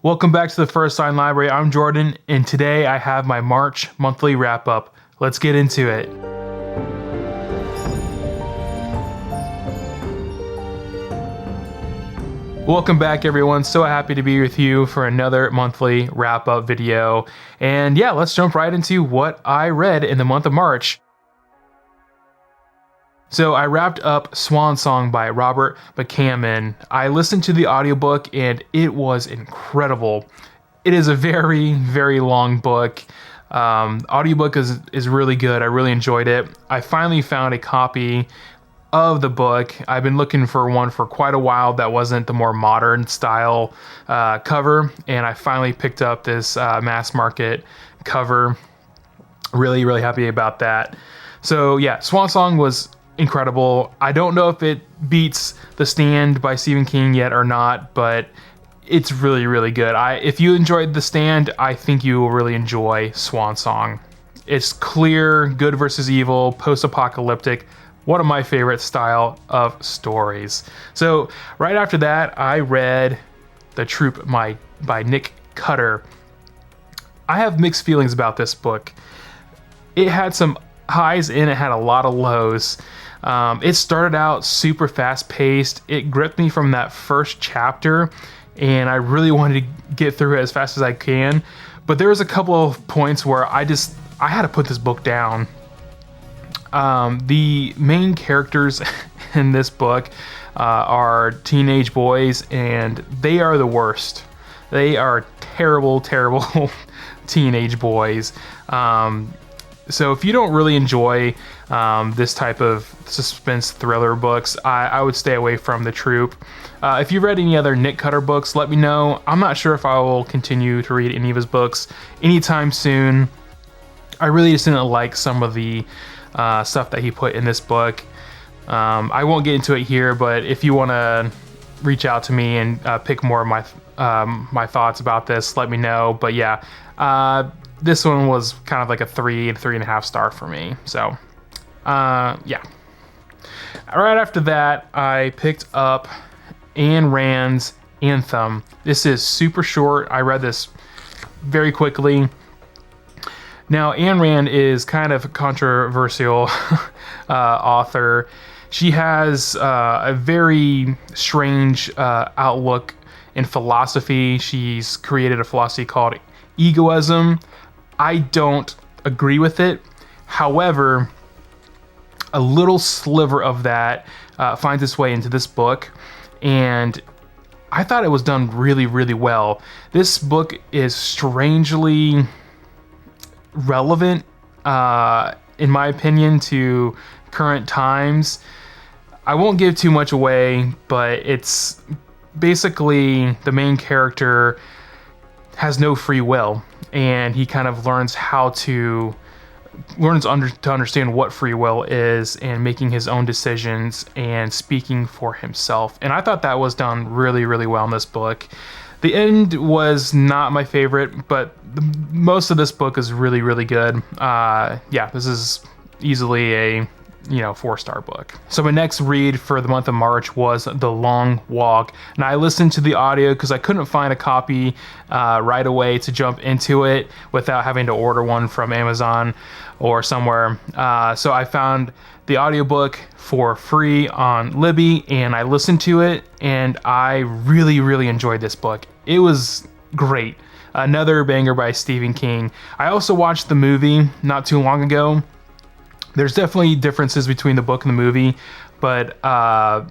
Welcome back to the First Sign Library. I'm Jordan, and today I have my March monthly wrap-up. Let's get into it. Welcome back, everyone. So happy to be with you for another monthly wrap-up video. And yeah, let's jump right into what I read in the month of March. So I wrapped up Swan Song by Robert McCammon. I listened to the audiobook and it was incredible. It is a very, very long book. Audiobook is really good. I really enjoyed it. I finally found a copy of the book. I've been looking for one for quite a while that wasn't the more modern style cover, and I finally picked up this mass market cover. Really, really happy about that. So yeah, Swan Song was incredible. I don't know if it beats The Stand by Stephen King yet or not, but it's really, really good. If you enjoyed The Stand, I think you will really enjoy Swan Song. It's clear, good versus evil, post-apocalyptic, one of my favorite style of stories. So right after that, I read The Troop by Nick Cutter. I have mixed feelings about this book. It had some highs and it had a lot of lows. It started out super fast paced. It gripped me from that first chapter and I really wanted to get through it as fast as I can. But there was a couple of points where I had to put this book down. The main characters in this book are teenage boys and they are the worst. They are terrible, terrible teenage boys. So if you don't really enjoy this type of suspense thriller books, I would stay away from The Troop. If you've read any other Nick Cutter books, let me know. I'm not sure if I will continue to read any of his books anytime soon. I really just didn't like some of the stuff that he put in this book. I won't get into it here, but if you want to reach out to me and pick more of my thoughts about this, let me know. But yeah, this one was kind of like a 3.5 star for me. So, yeah. Right after that, I picked up Ayn Rand's Anthem. This is super short. I read this very quickly. Now, Ayn Rand is kind of a controversial author. She has a very strange outlook in philosophy. She's created a philosophy called egoism. I don't agree with it. However, a little sliver of that finds its way into this book, and I thought it was done really, really well. This book is strangely relevant, in my opinion, to current times. I won't give too much away, but it's basically the main character has no free will, and he kind of learns to understand what free will is and making his own decisions and speaking for himself. And I thought that was done really, really well in this book. The end was not my favorite, but most of this book is really, really good. Yeah, this is easily a 4-star book. So my next read for the month of March was The Long Walk. And I listened to the audio because I couldn't find a copy right away to jump into it without having to order one from Amazon or somewhere. So I found the audiobook for free on Libby and I listened to it and I really, really enjoyed this book. It was great. Another banger by Stephen King. I also watched the movie not too long ago. There's definitely differences between the book and the movie, but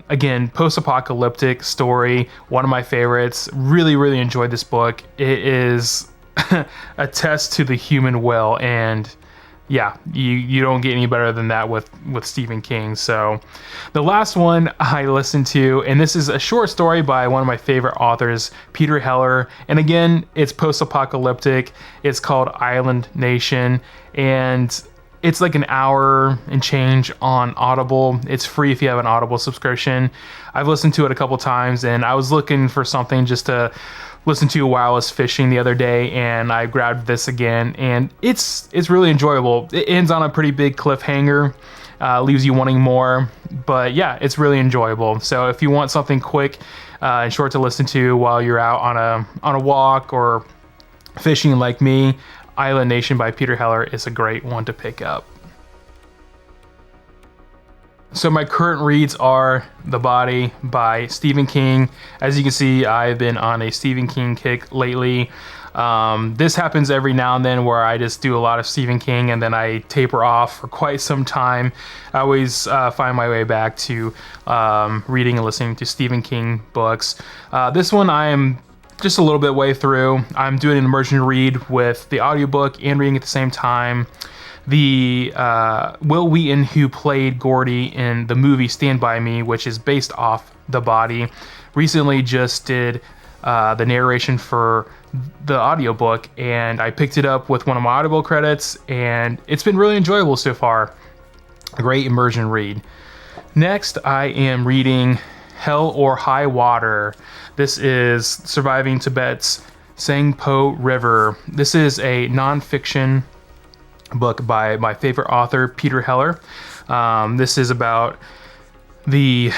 again, post-apocalyptic story, one of my favorites. Really, really enjoyed this book. It is a test to the human will, and yeah, you don't get any better than that with Stephen King. So the last one I listened to, and this is a short story by one of my favorite authors, Peter Heller, and again, it's post-apocalyptic. It's called Island Nation, and it's like an hour and change on Audible. It's free if you have an Audible subscription. I've listened to it a couple times, and I was looking for something just to listen to while I was fishing the other day, and I grabbed this again, and it's really enjoyable. It ends on a pretty big cliffhanger, leaves you wanting more, but yeah, it's really enjoyable. So if you want something quick, and short to listen to while you're out on a walk or fishing like me, Island Nation by Peter Heller is a great one to pick up. So my current reads are The Body by Stephen King. As you can see, I've been on a Stephen King kick lately. This happens every now and then where I just do a lot of Stephen King and then I taper off for quite some time. I always find my way back to reading and listening to Stephen King books. This one I am just a little bit way through. I'm doing an immersion read with the audiobook and reading at the same time. The Will Wheaton, who played Gordy in the movie Stand By Me, which is based off The Body, recently just did the narration for the audiobook, and I picked it up with one of my Audible credits, and it's been really enjoyable so far. A great immersion read. Next, I am reading Hell or High Water. This is Surviving Tibet's Sangpo River. This is a nonfiction book by my favorite author, Peter Heller. This is about the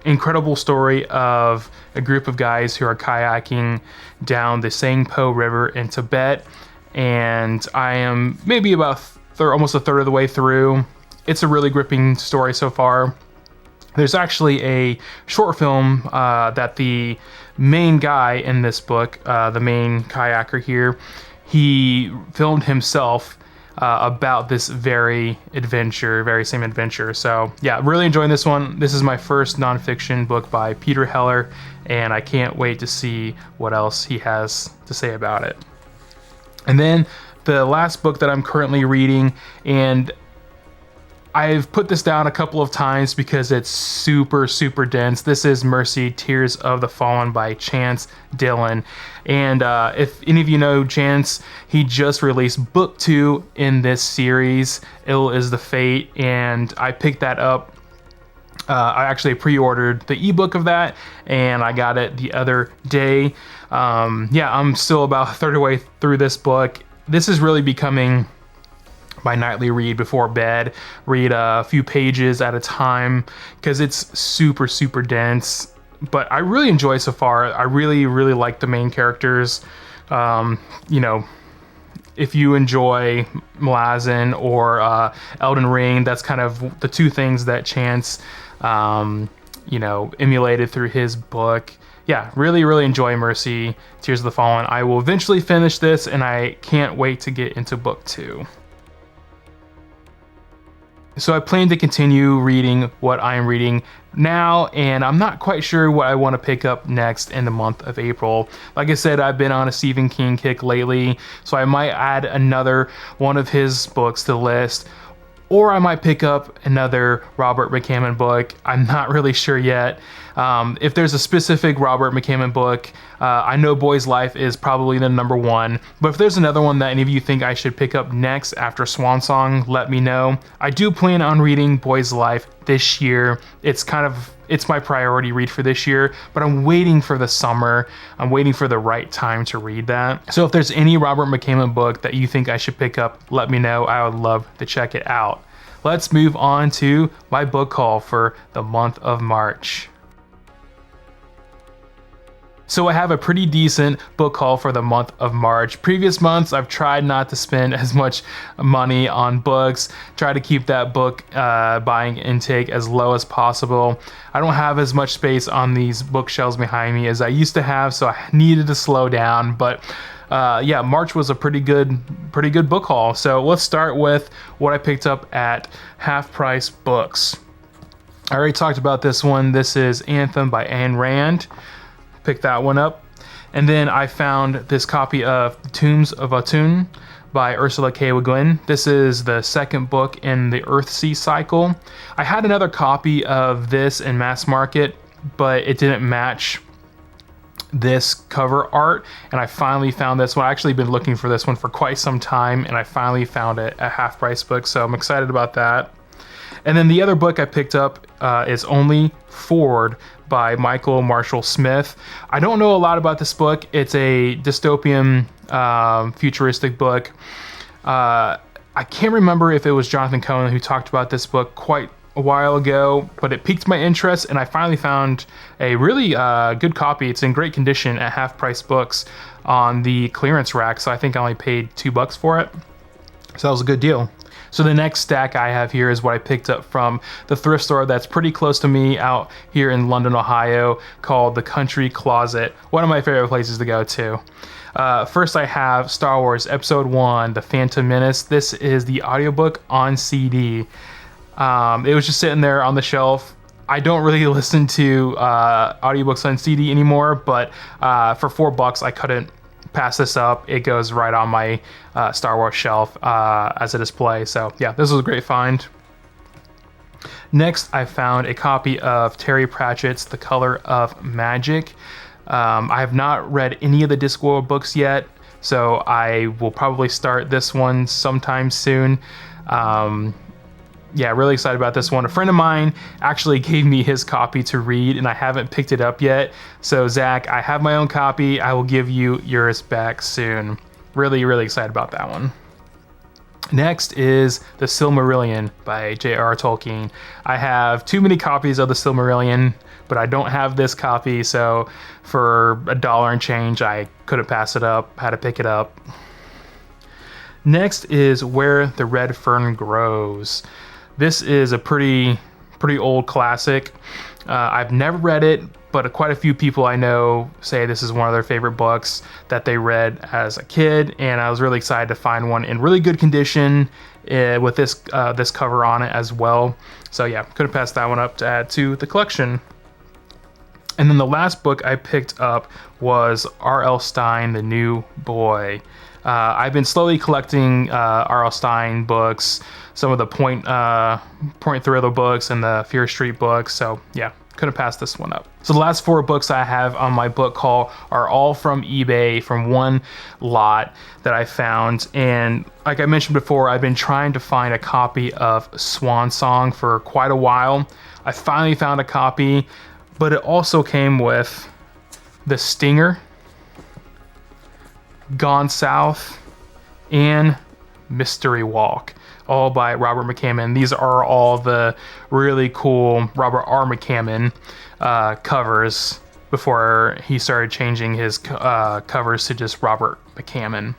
incredible story of a group of guys who are kayaking down the Sangpo River in Tibet, and I am maybe about almost a third of the way through. It's a really gripping story so far. There's actually a short film that the main guy in this book, the main kayaker here, he filmed himself about this very same adventure. So yeah, really enjoying this one. This is my first nonfiction book by Peter Heller, and I can't wait to see what else he has to say about it. And then the last book that I'm currently reading, and I've put this down a couple of times because it's super, super dense. This is Mercy, Tears of the Fallen by Chance Dillon. And if any of you know Chance, he just released book 2 in this series, Ill is the Fate, and I picked that up. I actually pre-ordered the ebook of that, and I got it the other day. I'm still about a third of the way through this book. This is really becoming my nightly read before bed. Read a few pages at a time because it's super, super dense, but I really enjoy it so far. I really, really like the main characters. If you enjoy Malazan or Elden Ring, that's kind of the two things that Chance emulated through his book. Yeah, really, really enjoy Mercy, Tears of the Fallen. I will eventually finish this, and I can't wait to get into book 2. So I plan to continue reading what I'm reading now, and I'm not quite sure what I want to pick up next in the month of April. Like I said, I've been on a Stephen King kick lately, so I might add another one of his books to the list, or I might pick up another Robert McCammon book. I'm not really sure yet. If there's a specific Robert McCammon book, I know Boy's Life is probably the number one, but if there's another one that any of you think I should pick up next after Swan Song, let me know. I do plan on reading Boy's Life this year. It's my priority read for this year, but I'm waiting for the summer. I'm waiting for the right time to read that. So if there's any Robert McCammon book that you think I should pick up, let me know. I would love to check it out. Let's move on to my book haul for the month of March. So I have a pretty decent book haul for the month of March. Previous months, I've tried not to spend as much money on books, try to keep that book buying intake as low as possible. I don't have as much space on these bookshelves behind me as I used to have, so I needed to slow down. But March was a pretty good book haul. So let's start with what I picked up at Half Price Books. I already talked about this one. This is Anthem by Ayn Rand. Picked that one up. And then I found this copy of The Tombs of Atum by Ursula K. Le Guin. This is the second book in the Earthsea cycle. I had another copy of this in mass market, but it didn't match this cover art, and I finally found this one. I've actually been looking for this one for quite some time, and I finally found it at Half Price Books, so I'm excited about that. And then the other book I picked up is Only Ford by Michael Marshall Smith. I don't know a lot about this book. It's a dystopian futuristic book. I can't remember if it was Jonathan Cohen who talked about this book quite a while ago, but it piqued my interest, and I finally found a really good copy. It's in great condition at Half Price Books on the clearance rack, so I think I only paid $2 for it. So that was a good deal. So the next stack I have here is what I picked up from the thrift store that's pretty close to me out here in London, Ohio, called the Country Closet. One of my favorite places to go to. First I have Star Wars Episode 1, The Phantom Menace. This is the audiobook on CD. It was just sitting there on the shelf. I don't really listen to audiobooks on CD anymore, but for $4 I couldn't pass this up. It goes right on my Star Wars shelf as a display. So yeah, this was a great find. Next, I found a copy of Terry Pratchett's The Color of Magic. I have not read any of the Discworld books yet, so I will probably start this one sometime soon. Yeah, really excited about this one. A friend of mine actually gave me his copy to read, and I haven't picked it up yet. So Zach, I have my own copy. I will give you yours back soon. Really, really excited about that one. Next is The Silmarillion by J.R.R. Tolkien. I have too many copies of The Silmarillion, but I don't have this copy, so for $1 and change, I couldn't pass it up, had to pick it up. Next is Where the Red Fern Grows. This is a pretty old classic. I've never read it, but quite a few people I know say this is one of their favorite books that they read as a kid, and I was really excited to find one in really good condition with this cover on it as well. So yeah, couldn't pass that one up to add to the collection. And then the last book I picked up was R.L. Stine, The New Boy. I've been slowly collecting R.L. Stine books, some of the Point Thriller books and the Fear Street books. So yeah, couldn't pass this one up. So the last 4 books I have on my book haul are all from eBay, from one lot that I found. And like I mentioned before, I've been trying to find a copy of Swan Song for quite a while. I finally found a copy, but it also came with The Stinger, Gone South, and Mystery Walk, all by Robert McCammon. These are all the really cool Robert R. McCammon covers before he started changing his covers to just Robert McCammon.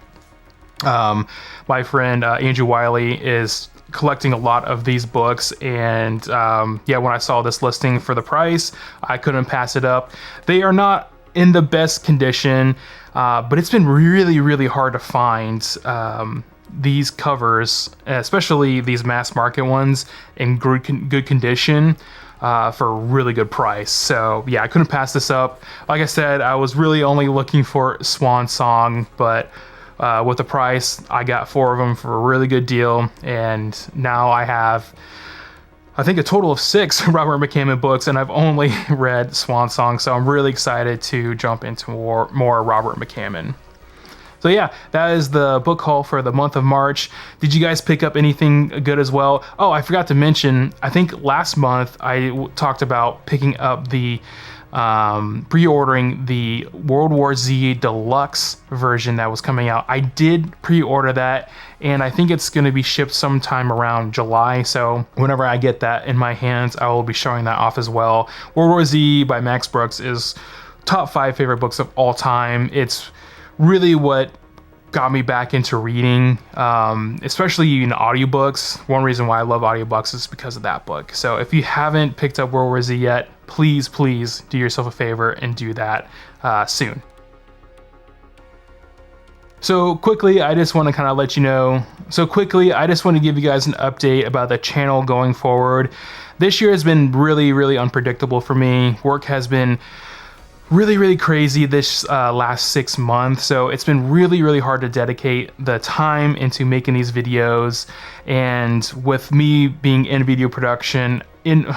My friend Andrew Wiley is collecting a lot of these books, and yeah, when I saw this listing for the price, I couldn't pass it up. They are not in the best condition, but it's been really hard to find these covers, especially these mass market ones, in good condition for a really good price. So yeah, I couldn't pass this up. Like I said, I was really only looking for Swan Song, but with the price, I got 4 of them for a really good deal, and now I have, I think, a total of 6 Robert McCammon books, and I've only read Swan Song, so I'm really excited to jump into more Robert McCammon. So yeah, that is the book haul for the month of March. Did you guys pick up anything good as well? Oh, I forgot to mention, I think last month I talked about picking up the pre-ordering the World War Z Deluxe version that was coming out. I did pre-order that, and I think it's going to be shipped sometime around July, so whenever I get that in my hands, I will be showing that off as well. World War Z by Max Brooks is top 5 favorite books of all time. It's really what got me back into reading, especially in audiobooks. One reason why I love audiobooks is because of that book. So if you haven't picked up World War Z yet, please do yourself a favor and do that soon. So quickly, I just want to kind of let you know. I just want to give you guys an update about the channel going forward. This year has been really unpredictable for me. Work has been really crazy this last 6 months, so it's been really hard to dedicate the time into making these videos. And with me being in video production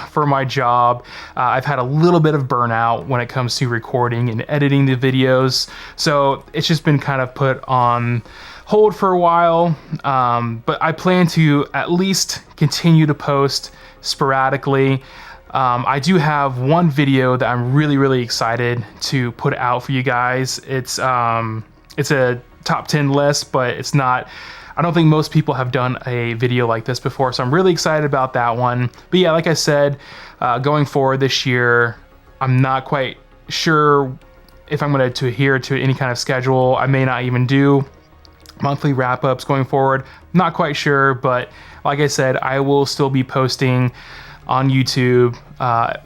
for my job, I've had a little bit of burnout when it comes to recording and editing the videos, so it's just been kind of put on hold for a while, but I plan to at least continue to post sporadically. I do have one video that I'm really excited to put out for you guys. It's a top 10 list, but it's not, I don't think most people have done a video like this before, so I'm really excited about that one. But yeah, like I said, going forward this year, I'm not quite sure if I'm going to adhere to any kind of schedule. I may not even do monthly wrap-ups going forward. Not quite sure, but like I said, I will still be posting on YouTube,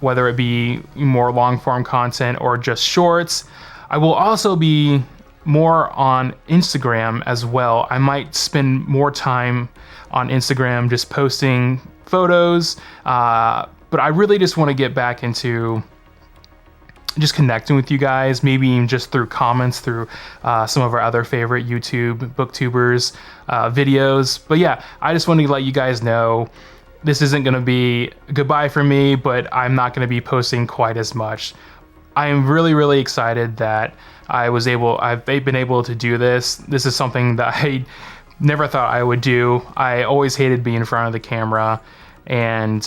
whether it be more long-form content or just shorts. I will also be more on Instagram as well. I might spend more time on Instagram just posting photos, but I really just want to get back into just connecting with you guys, maybe even just through comments through some of our other favorite YouTube booktubers videos. But yeah, I just wanted to let you guys know this isn't going to be goodbye for me, but I'm not going to be posting quite as much. I am really excited that I've been able to do this. This is something that I never thought I would do. I always hated being in front of the camera, and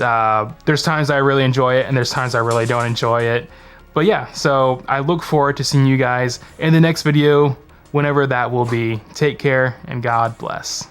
there's times I really enjoy it and there's times I really don't enjoy it. But yeah, so I look forward to seeing you guys in the next video, whenever that will be. Take care and God bless.